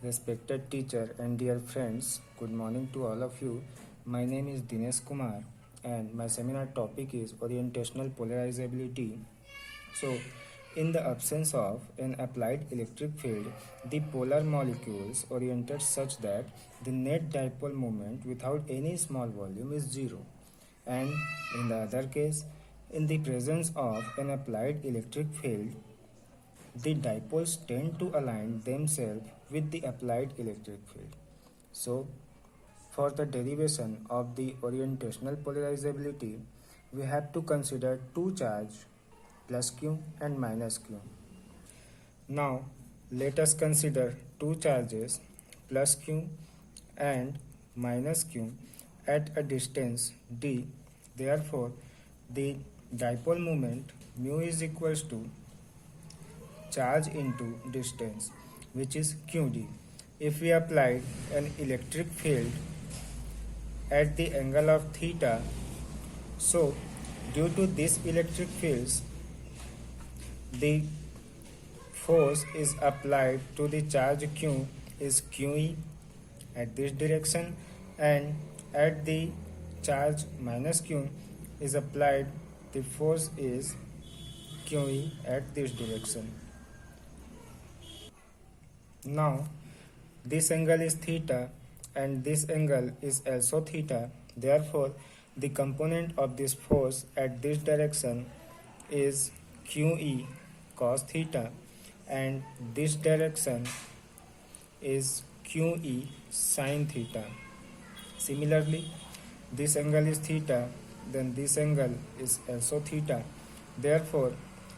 Respected teacher and dear friends, good morning to all of you. My name is Dinesh Kumar and my seminar topic is orientational polarizability. So, in the absence of an applied electric field, the polar molecules oriented such that the net dipole moment without any small volume is zero. And in the other case, in the presence of an applied electric field, the dipoles tend to align themselves with the applied electric field. So, for the derivation of the orientational polarizability, we have to consider two charges plus q and minus q. Now, let us consider two charges plus q and minus q at a distance d. Therefore, the dipole moment mu is equals to charge into distance, which is qd. If we applied an electric field at the angle of theta, so due to this electric fields, the force is applied to the charge q is qe at this direction, and at the charge minus q is applied, the force is qe at this direction. Now, this angle is theta and this angle is also theta. Therefore, the component of this force at this direction is QE cos theta, and this direction is QE sin theta. Similarly, this angle is theta, then this angle is also theta. Therefore,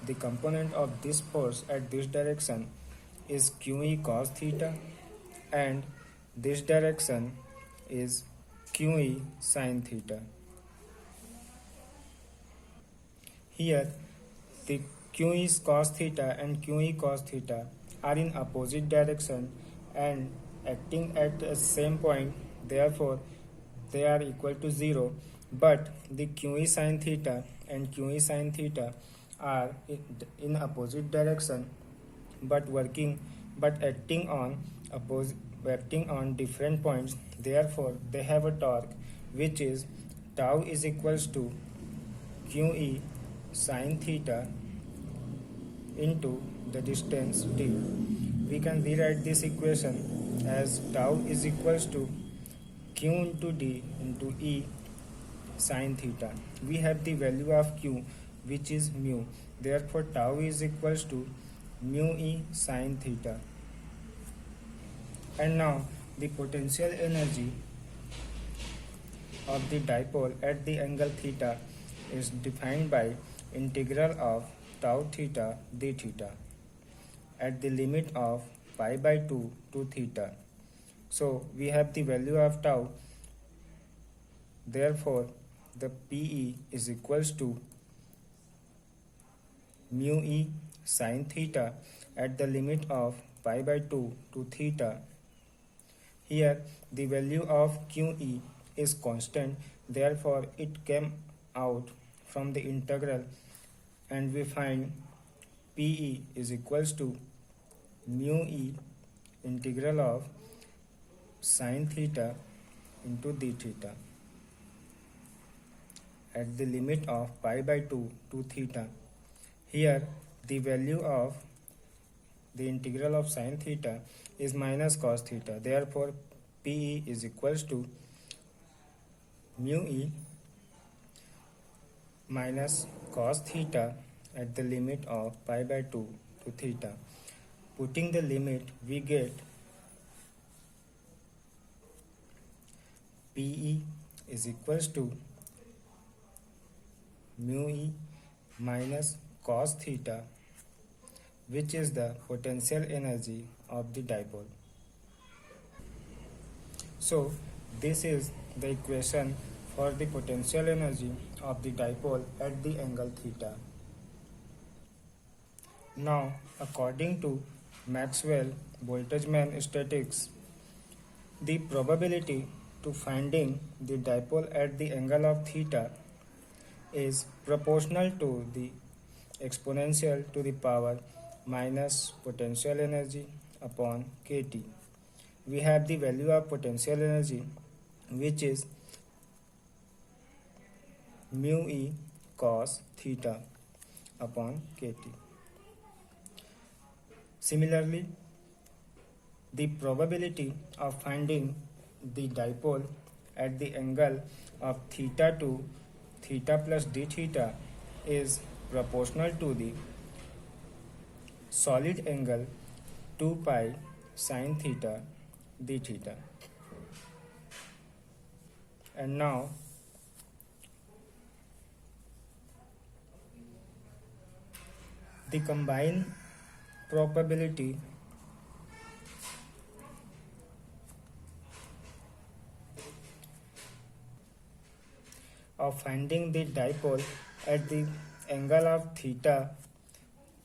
the component of this force at this direction is QE cos theta, and this direction is QE sin theta. Here, the QE cos theta and QE cos theta are in opposite direction and acting at the same point, therefore they are equal to 0, but the QE sin theta and QE sin theta are in opposite direction but acting on different points. Therefore, they have a torque which is tau is equals to QE sin theta into the distance d. We can rewrite this equation as tau is equals to q into d into e sin theta. We have the value of q, which is mu. Therefore, tau is equals to mu e sin theta. And now the potential energy of the dipole at the angle theta is defined by integral of tau theta d theta at the limit of pi by 2 to theta. So we have the value of tau. Therefore, the PE is equals to mu e sin theta at the limit of pi by 2 to theta. Here the value of QE is constant, therefore it came out from the integral, and we find PE is equals to mu e integral of sin theta into d theta at the limit of pi by 2 to theta. Here the value of the integral of sin theta is minus cos theta. Therefore, PE is equals to mu e minus cos theta at the limit of pi by 2 to theta. Putting the limit, we get PE is equals to mu e minus cos theta, which is the potential energy of the dipole. So, this is the equation for the potential energy of the dipole at the angle theta. Now, according to Maxwell-Boltzmann statistics, the probability to finding the dipole at the angle of theta is proportional to the exponential to the power minus potential energy upon kT. we have the value of potential energy, which is mu e cos theta upon kt. Similarly, the probability of finding the dipole at the angle of theta to theta plus d theta is proportional to the solid angle 2 pi sin theta d theta. And now the combined probability of finding the dipole at the angle of theta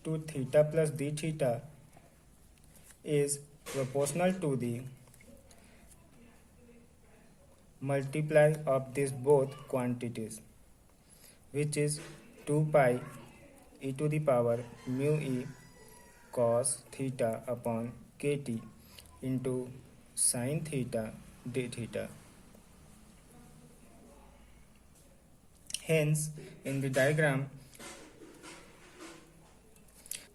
to theta plus d theta is proportional to the multiply of these both quantities, which is 2 pi e to the power mu e cos theta upon kt into sin theta d theta. Hence, in the diagram,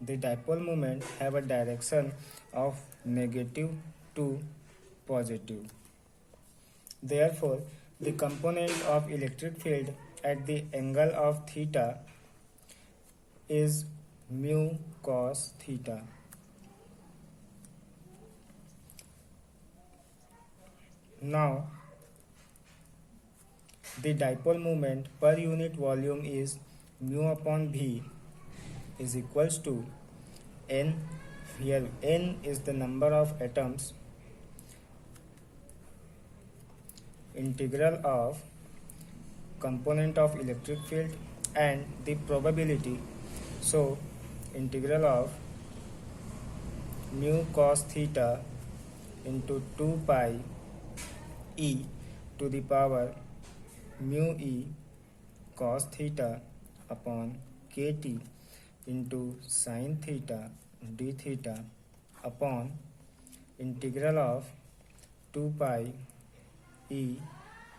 the dipole moment have a direction of negative to positive. Therefore, the component of electric field at the angle of theta is mu cos theta. Now, the dipole moment per unit volume is mu upon v is equals to n. Here n is the number of atoms, integral of component of electric field, and the probability. So integral of mu cos theta into 2 pi e to the power mu e cos theta upon kt into sin theta d theta upon integral of 2 pi e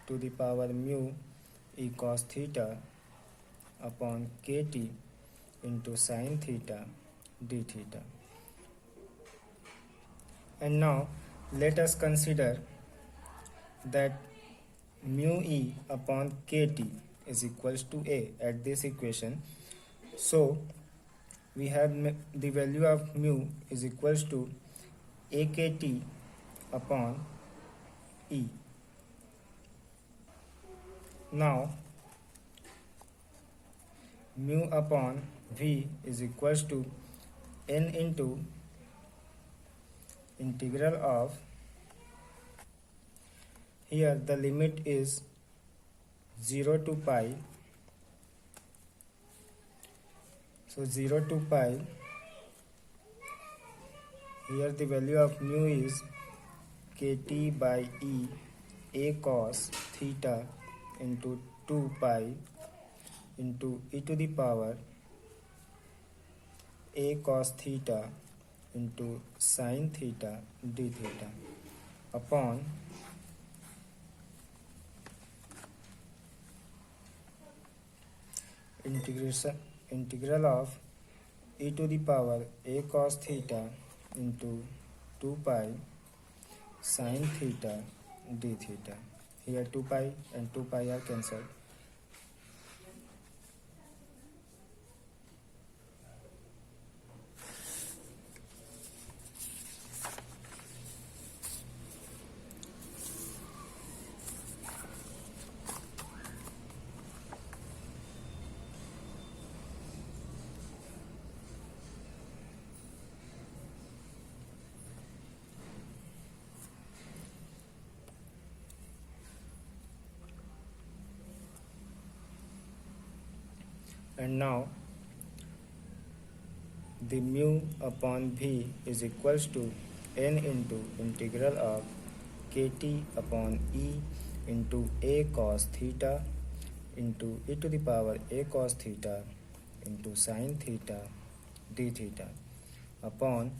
to the power mu e cos theta upon kt into sin theta d theta. And now let us consider that mu e upon kt is equals to a at this equation. So we have the value of mu is equals to akt upon e. Now mu upon v is equals to n into integral of, here the limit is 0 to pi, so 0 to pi, here the value of mu is kt by e a cos theta into 2 pi into e to the power a cos theta into sin theta d theta upon integral of e to the power a cos theta into 2 pi sin theta d theta. Here 2 pi and 2 pi are cancelled. And now the mu upon v is equals to n into integral of kt upon e into a cos theta into e to the power a cos theta into sin theta d theta upon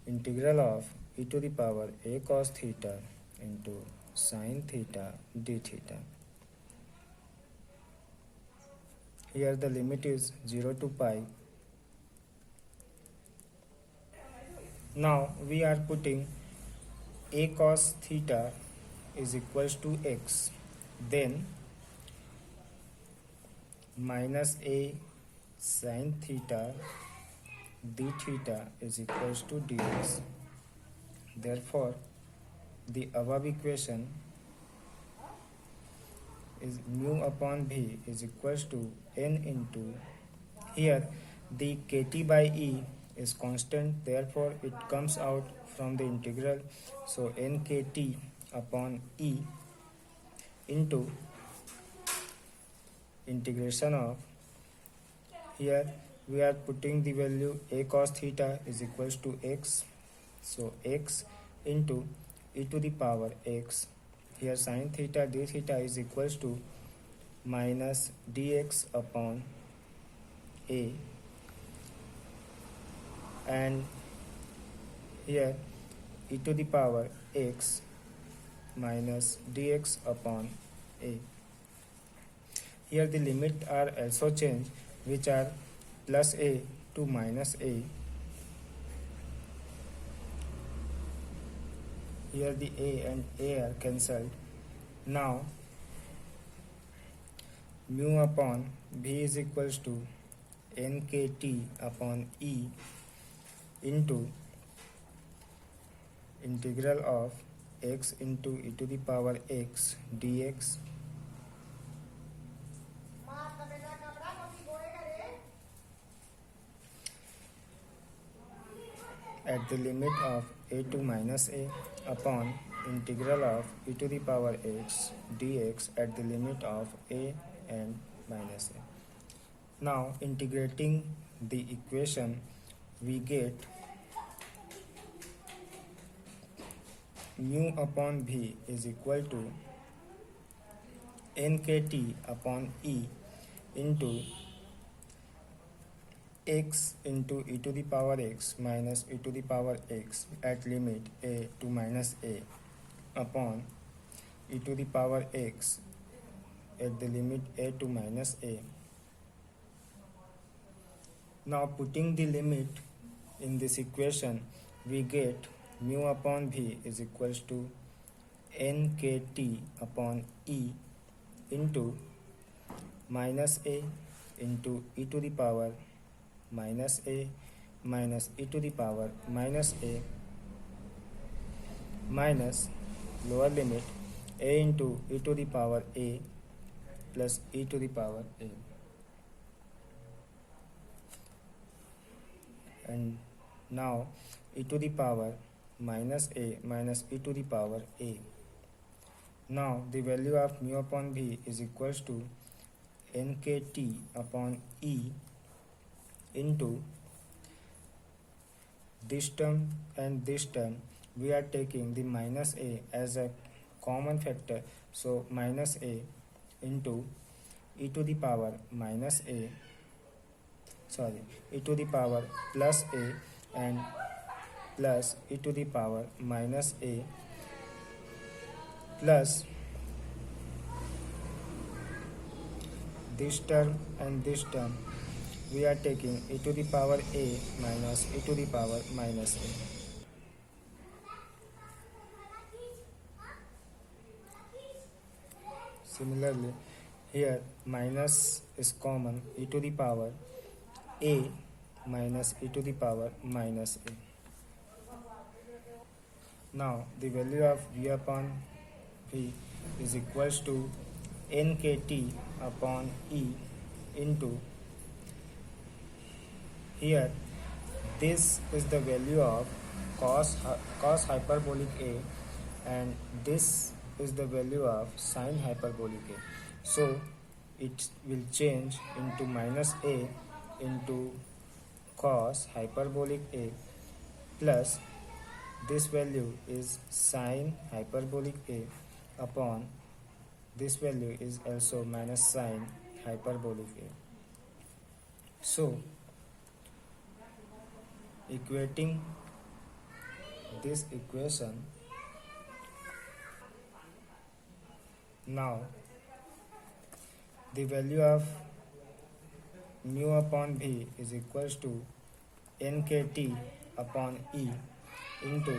integral of e to the power a cos theta into sin theta d theta. Here the limit is 0 to pi. Now we are putting a cos theta is equals to x, then minus a sin theta d theta is equals to dx. Therefore, the above equation is mu upon v is equals to n into, here the kt by e is constant, therefore it comes out from the integral, so nkt upon e into integration of, here we are putting the value a cos theta is equals to x, so x into e to the power x, here sin theta d theta is equals to minus dx upon a, and here e to the power x minus dx upon a. Here the limit are also changed, which are plus a to minus a. Here the a and a are cancelled. Now mu upon v is equals to nkt upon e into integral of x into e to the power x dx at the limit of a to minus a upon integral of e to the power x dx at the limit of a and minus a. Now integrating the equation, we get mu upon v is equal to nkt upon e into x into e to the power x minus e to the power x at limit a to minus a upon e to the power x at the limit a to minus a. Now putting the limit in this equation, we get mu upon v is equals to nkt upon e into minus a into e to the power minus a minus e to the power minus a minus lower limit a into e to the power a plus e to the power a, and now e to the power minus a minus e to the power a. Now the value of mu upon v is equals to nkt upon e into this term and this term. We are taking the minus a as a common factor, so minus a into e to the power minus a, e to the power plus a and plus e to the power minus a plus this term and this term. We are taking e to the power a minus e to the power minus a. Similarly, here minus is common, e to the power a minus e to the power minus a. Now the value of v upon v is equals to nkt upon e into, here this is the value of cos hyperbolic a and this is the value of sin hyperbolic a, so it will change into minus a into cos hyperbolic a plus this value is sin hyperbolic a upon this value is also minus sin hyperbolic a. So equating this equation, now the value of mu upon v is equals to nkt upon e into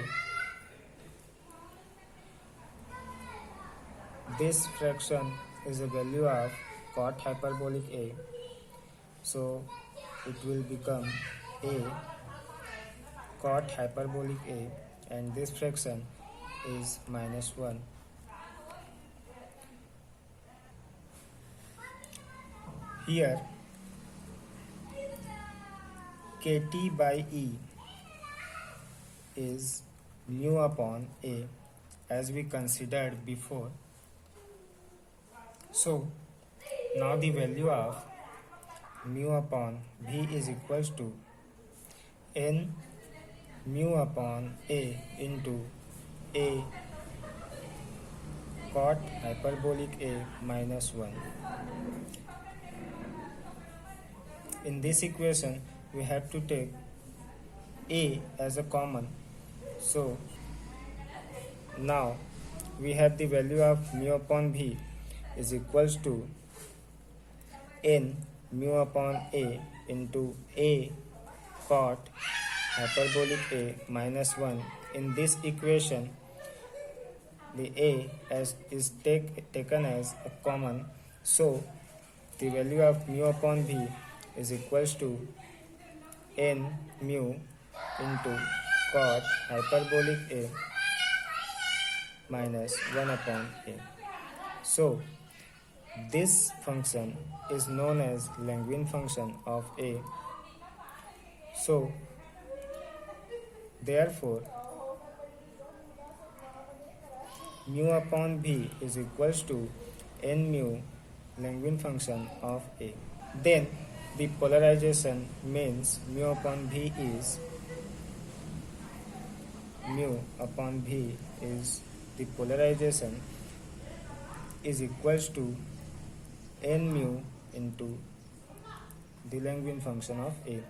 this fraction is a value of cot hyperbolic a, so it will become a cot hyperbolic a, and this fraction is -1. Here kt by e is mu upon a as we considered before. So now the value of mu upon v is equals to n mu upon a into a cot hyperbolic a minus 1. In this equation we have to take a as a common, so now we have the value of mu upon v is equals to n mu upon a into a cot hyperbolic a minus 1. In this equation the a is taken as a common, so the value of mu upon v is equals to n mu into cot hyperbolic a minus 1 upon a. So this function is known as Langevin function of a. So therefore mu upon v is equals to n mu Langevin function of a. Then the polarization means mu upon v is the polarization is equals to n mu into the Langevin function of a.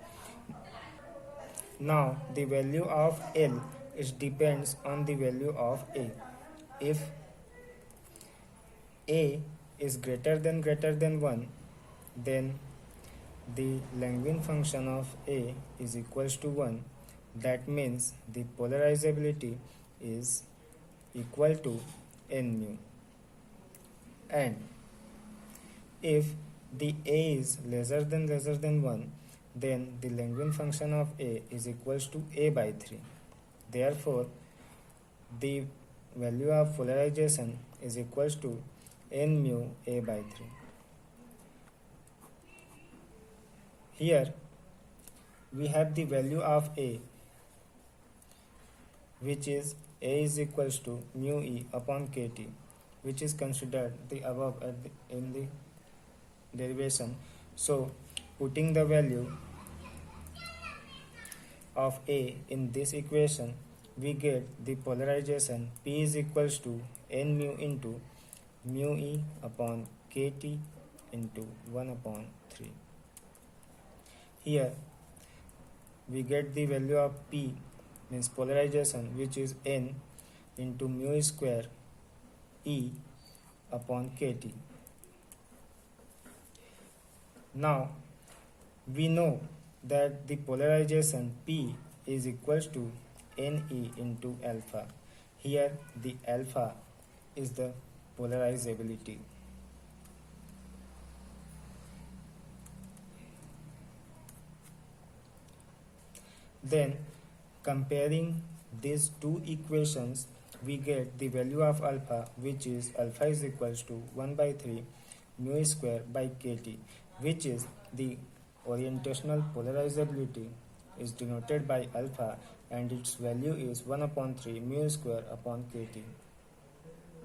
Now the value of L is depends on the value of a. If a is greater than 1, then the Langevin function of a is equals to 1. That means the polarizability is equal to n mu. And if the a is lesser than 1, then the Langevin function of a is equals to a by 3. Therefore the value of polarization is equals to n mu a by 3. Here we have the value of a, which is a is equals to mu e upon kt, which is considered the above in the derivation. So putting the value of a in this equation, we get the polarization p is equals to n mu into mu e upon kt into 1 upon 3. Here we get the value of p means polarization, which is n into mu square e upon kt. Now we know that the polarization p is equals to Ne into alpha. Here the alpha is the polarizability. Then comparing these two equations, we get the value of alpha, which is alpha is equals to 1 by 3 mu square by kt, which is the orientational polarizability is denoted by alpha, and its value is 1 upon 3 mu square upon kt.